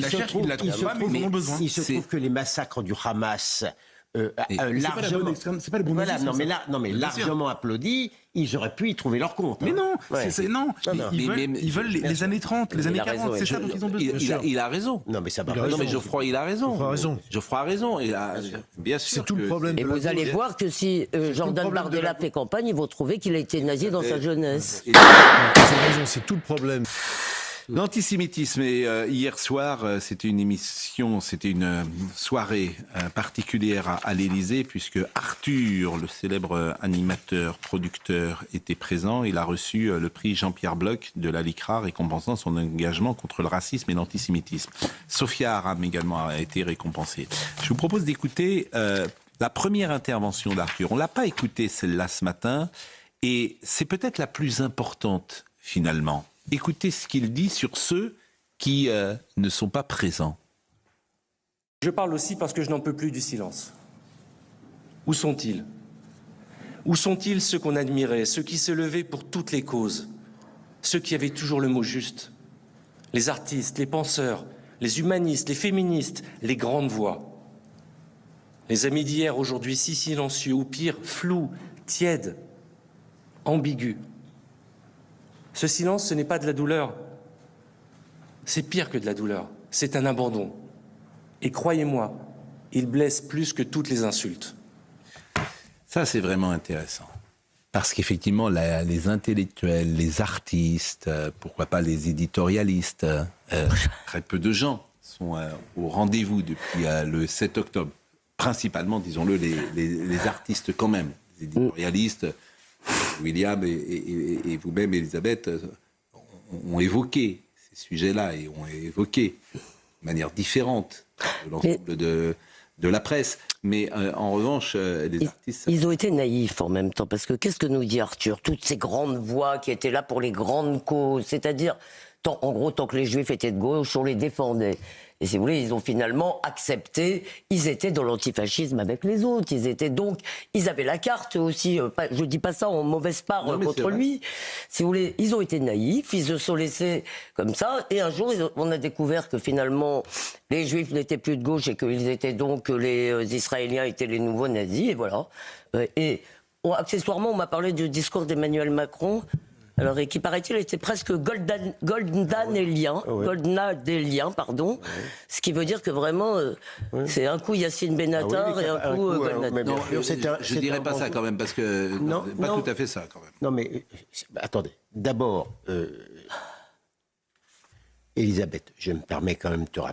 La cherchent, ils ne la trouvent pas, mais ils en ont besoin. Il se trouve que les massacres du Hamas... largement, c'est pas le bon voilà, exemple, mais largement applaudi, ils auraient pu y trouver leur compte. Mais non, Ouais. ils veulent les années 30, les années 40, c'est ça dont ils ont besoin. Il a raison. Non, mais ça va. Non, mais Geoffroy, il a raison. Geoffroy a raison. Bien sûr. C'est tout le problème. Et vous allez voir que si Jordan Bardella fait campagne, ils vont trouver qu'il a été nazi dans sa jeunesse. C'est tout le problème. L'antisémitisme. Et hier soir, c'était une soirée particulière à l'Élysée, puisque Arthur, le célèbre animateur, producteur, était présent. Il a reçu le prix Jean-Pierre Bloch de la LICRA, récompensant son engagement contre le racisme et l'antisémitisme. Sophia Aram également a été récompensée. Je vous propose d'écouter la première intervention d'Arthur. On ne l'a pas écoutée, celle-là, ce matin, et c'est peut-être la plus importante, finalement. Écoutez ce qu'il dit sur ceux qui ne sont pas présents. Je parle aussi parce que je n'en peux plus du silence. Où sont-ils ? Où sont-ils ceux qu'on admirait, ceux qui se levaient pour toutes les causes, ceux qui avaient toujours le mot juste ? Les artistes, les penseurs, les humanistes, les féministes, les grandes voix. Les amis d'hier, aujourd'hui si silencieux, ou pire, flous, tièdes, ambigus. Ce silence, ce n'est pas de la douleur. C'est pire que de la douleur. C'est un abandon. Et croyez-moi, il blesse plus que toutes les insultes. Ça, c'est vraiment intéressant. Parce qu'effectivement, les intellectuels, les artistes, pourquoi pas les éditorialistes, très peu de gens sont au rendez-vous depuis le 7 octobre. Principalement, disons-le, les artistes quand même. Les éditorialistes... William et vous-même, Elisabeth, ont évoqué ces sujets-là et ont évoqué de manière différente l'ensemble de la presse. Mais en revanche, les artistes... Ils ont été naïfs en même temps, parce que qu'est-ce que nous dit Arthur ? Toutes ces grandes voix qui étaient là pour les grandes causes, c'est-à-dire, en gros, tant que les Juifs étaient de gauche, on les défendait. Et si vous voulez, ils ont finalement accepté, ils étaient dans l'antifascisme avec les autres, ils avaient la carte aussi, je dis pas ça en mauvaise part contre lui, si vous voulez, ils ont été naïfs, ils se sont laissés comme ça, et un jour, on a découvert que finalement, les Juifs n'étaient plus de gauche et que les Israéliens étaient les nouveaux nazis, et voilà. Accessoirement, on m'a parlé du discours d'Emmanuel Macron, alors, et qui, paraît-il, était presque goldanélien, pardon. Ouais. Ce qui veut dire que vraiment, c'est un coup Yassine Benatar et un coup Goldanel. Non, je ne dirais pas ça quand même, parce que pas tout à fait ça quand même. Non, mais attendez. D'abord, Elisabeth, je me permets quand même de te rappeler